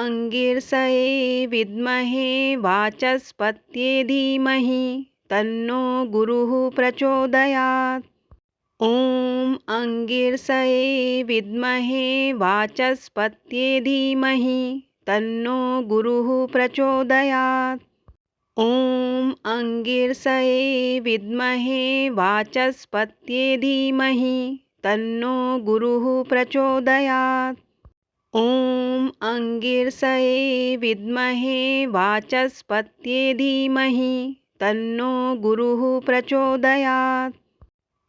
अंगिरसये विद्महे वाचस्पत्ये धीमहि तन्नो गुरुः प्रचोदयात्। ॐ अंगिरसये विद्महे वाचस्पत्ये धीमहि तन्नो गुरुः प्रचोदयात्। ॐ अंगिरसये विद्महे वाचस्पत्ये धीमहि तन्नो गुरुः प्रचोदयात्। ॐ अंगिरसये विद्महे वाचस्पत्ये धीमहि तन्नो गुरुः प्रचोदयात्।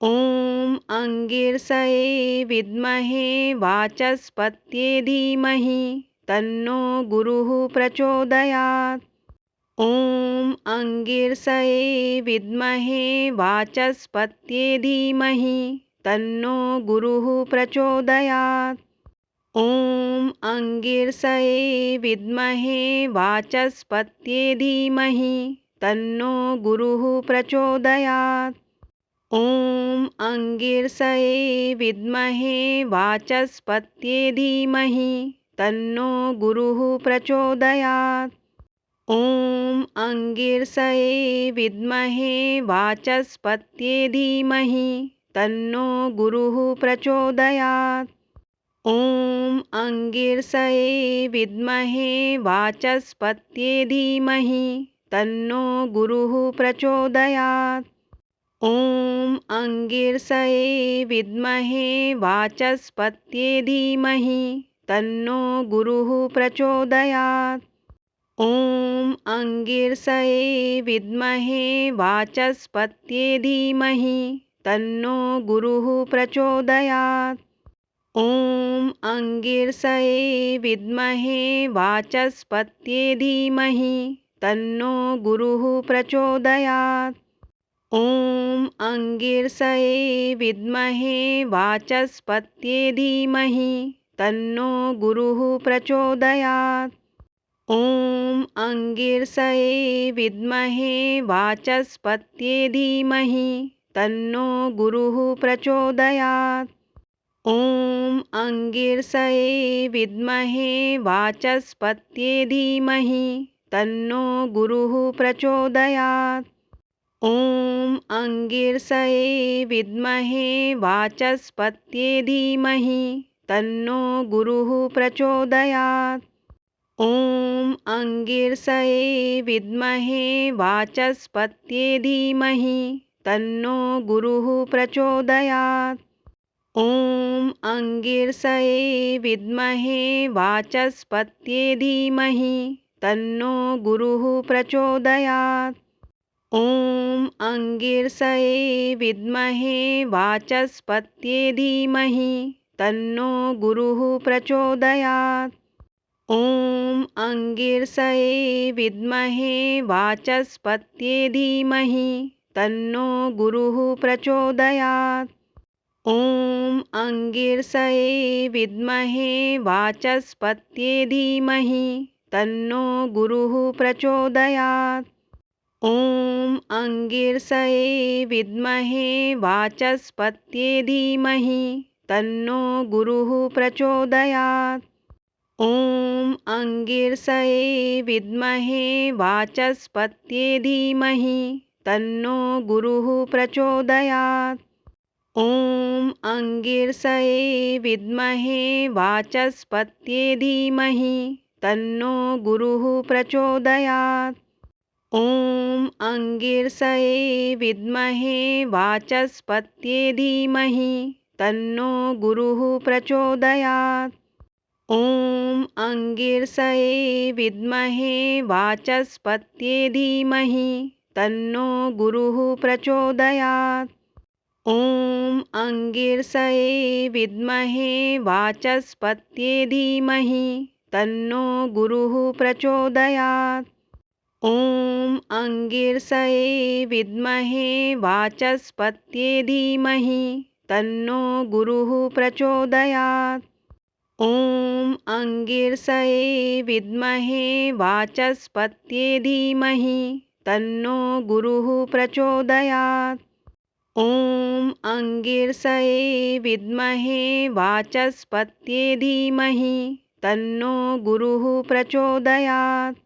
ॐ अंगिरसये विद्महे वाचस्पत्ये धीमहि तन्नो गुरुः प्रचोदयात्। ॐ अंगिरसये विद्महे वाचस्पत्ये धीमहि तन्नो गुरुः प्रचोदयात्। ॐ अंगिरसये विद्महे वाचस्पत्ये धीमहि तन्नो गुरुः प्रचोदयात्। ॐ अंगिरसये विद्महे वाचस्पत्ये धीमहि तन्नो गुरुः प्रचोदयात्। ॐ अंगिरसये विद्महे वाचस्पत्ये धीमहि तन्नो गुरुः प्रचोदयात्। ॐ अंगिरसये विद्महे वाचस्पत्ये धीमहि तन्नो गुरुः प्रचोदयात्। ॐ अंगिरसये विद्महे वाचस्पत्ये धीमहि तन्नो गुरुः प्रचोदयात्। ॐ अंगिरसये विद्महे वाचस्पत्ये धीमहि तन्नो गुरुः प्रचोदयात्। ॐ अंगिरसये विद्महे वाचस्पत्ये धीमहि तन्नो गुरुः प्रचोदयात्। ॐ अंगिरसये विद्महे वाचस्पत्ये धीमहि तन्नो गुरुः प्रचोदयात्। ॐ अंगिरसये विद्महे वाचस्पत्ये धीमहि तन्नो गुरुः प्रचोदयात्। ॐ अंगिरसये विद्महे वाचस्पत्ये धीमहि तन्नो गुरुः प्रचोदयात्। ॐ अंगिरसये विद्महे वाचस्पत्ये धीमहि तन्नो गुरुः प्रचोदयात्। ॐ अंगिरसये विद्महे वाचस्पत्ये धीमहि तन्नो गुरुः प्रचोदयात्। ॐ अंगिरसये विद्महे वाचस्पत्ये धीमहि तन्नो गुरुः प्रचोदयात्। ॐ अंगिरसये विद्महे वाचस्पत्ये धीमहि तन्नो गुरुः प्रचोदयात्। ॐ अंगिरसये विद्महे वाचस्पत्ये धीमहि तन्नो गुरुः प्रचोदयात्। ॐ अंगिरसये विद्महे वाचस्पत्ये धीमहि तन्नो गुरुः प्रचोदयात्। ॐ अंगिरसये विद्महे वाचस्पत्ये धीमहि तन्नो गुरुः प्रचोदयात्। ॐ अंगिरसये विद्महे वाचस्पत्ये धीमहि तन्नो गुरुः प्रचोदयात्। ॐ अंगिरसये विद्महे वाचस्पत्ये धीमहि तन्नो गुरुः प्रचोदयात्। ॐ अंगिरसये विद्महे वाचस्पत्ये धीमहि तन्नो गुरुः प्रचोदयात्। ॐ अंगिरसये विद्महे वाचस्पत्ये धीमहि तन्नो गुरुः प्रचोदयात्। ॐ अंगिरसये विद्महे वाचस्पत्ये धीमहि तन्नो गुरुः प्रचोदयात्। ॐ अंगिरसये विद्महे वाचस्पत्ये धीमहि तन्नो गुरुः प्रचोदयात्। ॐ अंगिरसये विद्महे वाचस्पत्ये धीमहि तन्नो गुरुः प्रचोदयात्। ॐ अंगिरसये विद्महे वाचस्पत्ये धीमहि तन्नो गुरुः प्रचोदयात्।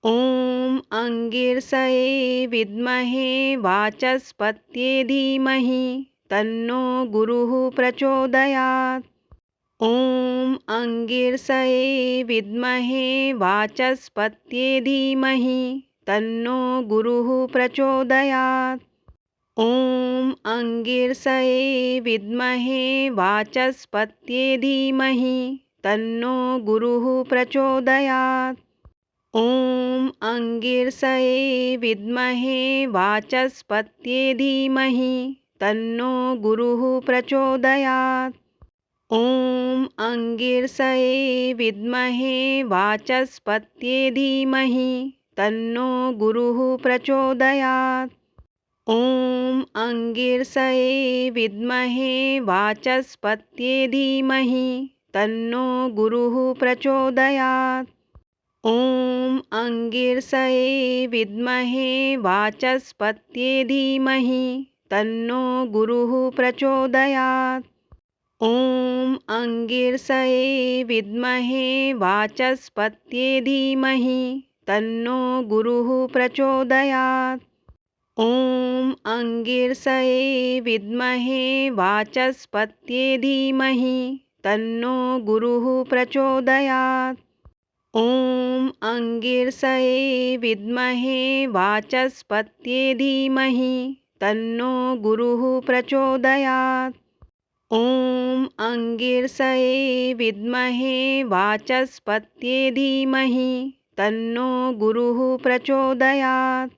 ॐ अंगिरसये विद्महे वाचस्पत्ये धीमहि तन्नो गुरुः प्रचोदयात्। ॐ अंगिरसये विद्महे वाचस्पत्ये धीमहि तन्नो गुरुः प्रचोदयात्। ॐ अंगिरसये विद्महे वाचस्पत्ये धीमहि तन्नो गुरुः प्रचोदयात्। ॐ अंगिरसये विद्महे वाचस्पत्ये धीमहि तन्नो गुरुः प्रचोदयात्। ॐ अंगिरसये विद्महे वाचस्पत्ये धीमहि तन्नो गुरुः प्रचोदयात्। ॐ अंगिरसये विद्महे वाचस्पत्ये धीमहि तन्नो गुरुः प्रचोदयात्। ॐ अंगिरसये विद्महे वाचस्पत्ये धीमहि तन्नो गुरुः प्रचोदयात्। ॐ अंगिरसये विद्महे वाचस्पत्ये धीमहि तन्नो गुरुः प्रचोदयात्। ॐ अंगिरसये विद्महे वाचस्पत्ये धीमहि तन्नो गुरुः प्रचोदयात्। ॐ अंगिरसये विद्महे वाचस्पत्ये धीमहि तन्नो गुरुः प्रचोदयात्। ॐ अंगिरसये विद्महे वाचस्पत्ये धीमहि तन्नो गुरुः प्रचोदयात्।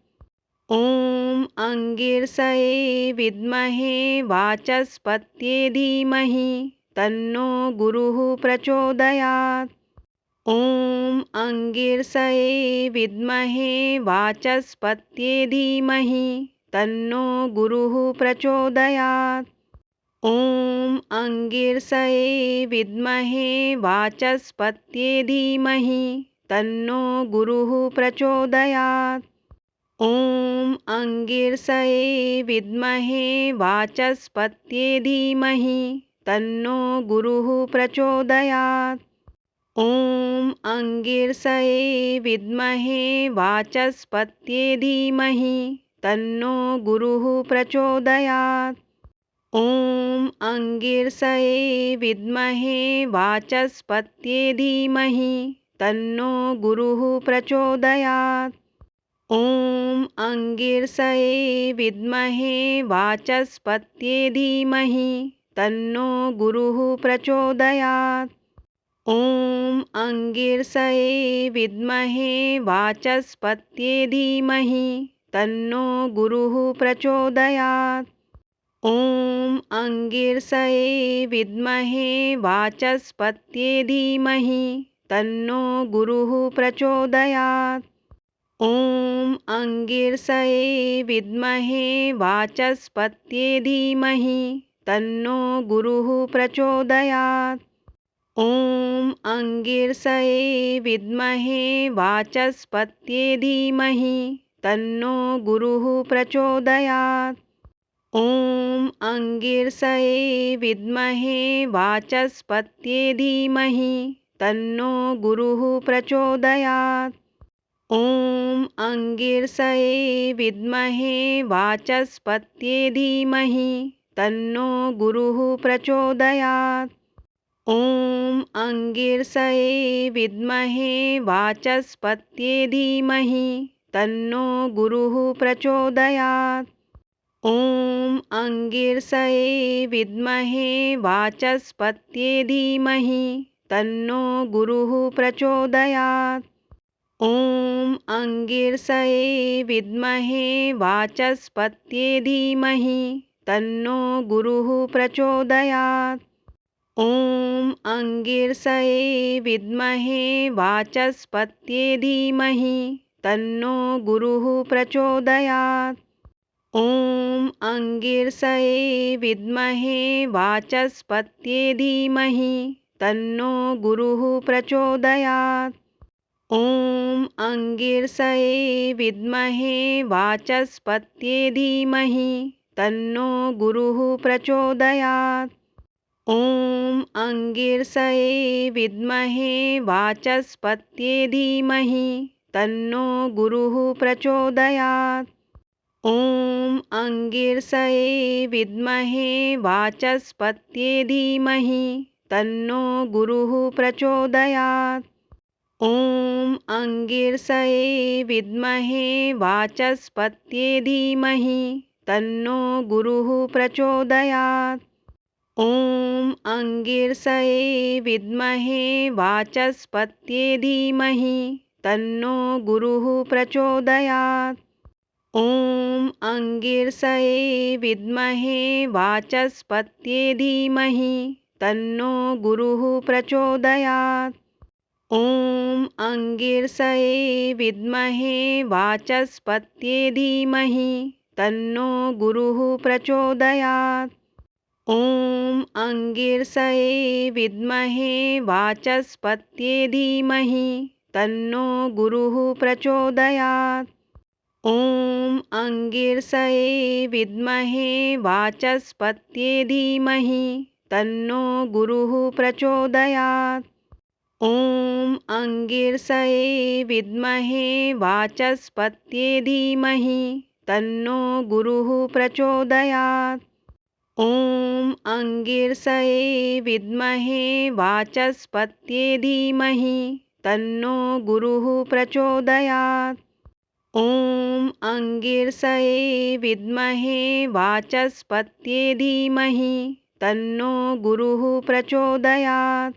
ॐ अंगिरसये विद्महे वाचस्पत्ये धीमहि तन्नो गुरुः प्रचोदयात्। ॐ अंगिरसये विद्महे वाचस्पत्ये धीमहि तन्नो गुरुः प्रचोदयात्। ॐ अंगिरसये विद्महे वाचस्पत्ये धीमहि तन्नो गुरुः प्रचोदयात्। ॐ अंगिरसये विद्महे वाचस्पत्ये धीमहि तन्नो गुरुः प्रचोदयात्। ॐ अंगिरसये विद्महे वाचस्पत्ये धीमहि तन्नो गुरुः प्रचोदयात्। ॐ अंगिरसये विद्महे वाचस्पत्ये धीमहि तन्नो गुरुः प्रचोदयात्। ॐ अंगिरसये विद्महे वाचस्पत्ये धीमहि तन्नो गुरुः प्रचोदयात्। ॐ अंगिरसये विद्महे वाचस्पत्ये धीमहि तन्नो गुरुः प्रचोदयात्। ॐ अंगिरसये विद्महे वाचस्पत्ये धीमहि तन्नो गुरुः प्रचोदयात्। ॐ अंगिरसये विद्महे वाचस्पत्ये धीमहि तन्नो गुरुः प्रचोदयात्। ॐ अंगिरसये विद्महे वाचस्पत्ये धीमहि तन्नो गुरुः प्रचोदयात्। ॐ अंगिरसये विद्महे वाचस्पत्ये धीमहि तन्नो गुरुः प्रचोदयात्। ॐ अंगिरसये विद्महे वाचस्पत्ये धीमहि तन्नो गुरुः प्रचोदयात्। ॐ अंगिरसये विद्महे वाचस्पत्ये धीमहि तन्नो गुरुः प्रचोदयात्। ॐ अंगिरसये विद्महे वाचस्पत्ये धीमहि तन्नो गुरुः प्रचोदयात्। ॐ अंगिरसये विद्महे वाचस्पत्ये धीमहि तन्नो गुरुः प्रचोदयात्। ॐ अंगिरसये विद्महे वाचस्पत्ये धीमहि तन्नो गुरुः प्रचोदयात्। ॐ अंगिरसये विद्महे वाचस्पत्ये धीमहि तन्नो गुरुः प्रचोदयात्। ॐ अंगिरसये विद्महे वाचस्पत्ये धीमहि तन्नो गुरुः प्रचोदयात्। ॐ अंगिरसये विद्महे वाचस्पत्ये धीमहि तन्नो गुरुः प्रचोदयात्। ॐ अंगिरसये विद्महे वाचस्पत्ये धीमहि तन्नो गुरुः प्रचोदयात्। ॐ अंगिरसये विद्महे वाचस्पत्ये धीमहि तन्नो गुरुः प्रचोदयात्। ॐ अंगिरसये विद्महे वाचस्पत्ये धीमहि तन्नो गुरुः प्रचोदयात्। ॐ अंगिरसये विद्महे वाचस्पत्ये धीमहि तन्नो गुरुः प्रचोदयात्। ॐ अंगिरसये विद्महे वाचस्पत्ये धीमहि तन्नो गुरुः प्रचोदयात्। ॐ अंगिरसये विद्महे वाचस्पत्ये धीमहि तन्नो गुरुः प्रचोदयात्। ॐ अंगिरसये विद्महे वाचस्पत्ये धीमहि तन्नो गुरुः प्रचोदयात्। ॐ अंगिरसये विद्महे वाचस्पत्ये धीमहि तन्नो गुरुः प्रचोदयात्। ॐ अंगिरसये विद्महे वाचस्पत्ये धीमहि तन्नो गुरुः प्रचोदयात्। ॐ अंगिरसये विद्महे वाचस्पत्ये धीमहि तन्नो गुरुः प्रचोदयात्।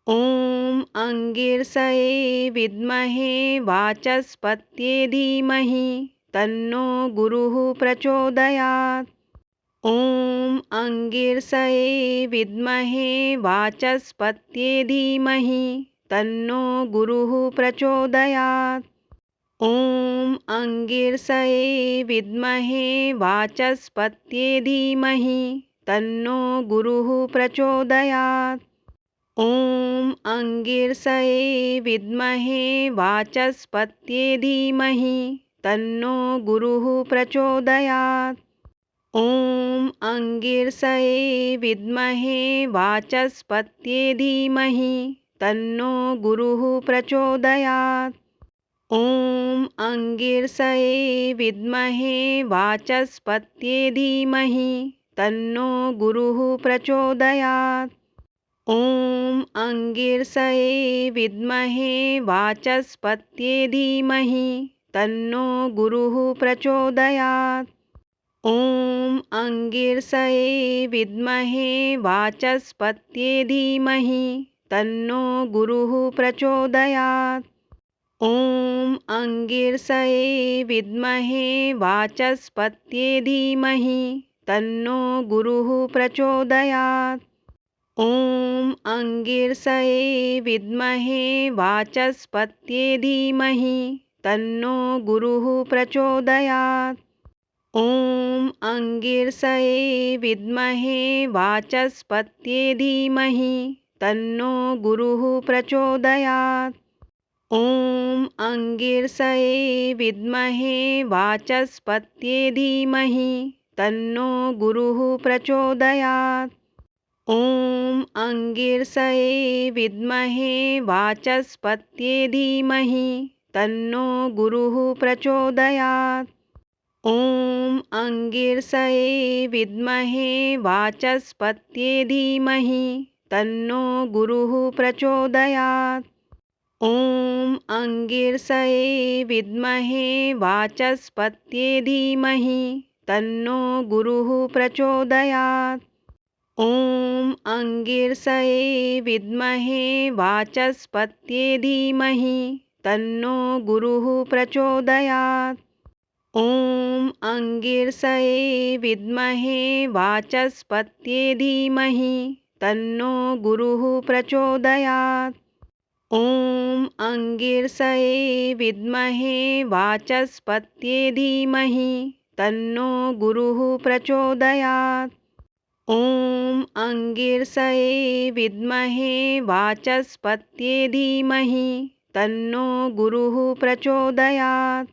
ॐ अंगिरसये विद्महे वाचस्पत्ये धीमहि तन्नो गुरुः प्रचोदयात्। ॐ अंगिरसये विद्महे वाचस्पत्ये धीमहि तन्नो गुरुः प्रचोदयात्। ॐ अंगिरसये विद्महे वाचस्पत्ये धीमहि तन्नो गुरुः प्रचोदयात्। ॐ अंगिरसये विद्महे वाचस्पत्ये धीमहि तन्नो गुरुः प्रचोदयात्। ॐ अंगिरसये विद्महे वाचस्पत्ये धीमहि तन्नो गुरुः प्रचोदयात्। ॐ अंगिरसये विद्महे वाचस्पत्ये धीमहि तन्नो गुरुः प्रचोदयात्। ॐ अंगिरसये विद्महे वाचस्पत्ये धीमहि तन्नो गुरुः प्रचोदयात्। ॐ अंगिरसये विद्महे वाचस्पत्ये धीमहि तन्नो गुरुः प्रचोदयात्। ॐ अंगिरसये विद्महे वाचस्पत्ये धीमहि तन्नो गुरुः प्रचोदयात्। ॐ अंगिरसये विद्महे वाचस्पत्ये धीमहि तन्नो गुरुः प्रचोदयात्। ॐ अंगिरसये विद्महे वाचस्पत्ये धीमहि तन्नो गुरुः प्रचोदयात्। ॐ अंगिरसये विद्महे वाचस्पत्ये धीमहि तन्नो गुरुः प्रचोदयात्। ॐ अंगिरसये विद्महे वाचस्पत्ये धीमहि तन्नो गुरुः प्रचोदयात्। ॐ अंगिरसये विद्महे वाचस्पत्ये धीमहि तन्नो गुरुः प्रचोदयात्। ॐ अंगिरसये विद्महे वाचस्पत्ये धीमहि तन्नो गुरुः प्रचोदयात्। ॐ अंगिरसये विद्महे वाचस्पत्ये धीमहि तन्नो गुरुः प्रचोदयात्। ॐ अंगिरसये विद्महे वाचस्पत्ये धीमहि तन्नो गुरुः प्रचोदयात्। ॐ अंगिरसये विद्महे वाचस्पत्ये धीमहि तन्नो गुरुः प्रचोदयात्। ॐ अंगिरसये विद्महे वाचस्पत्ये धीमहि तन्नो गुरुः प्रचोदयात्।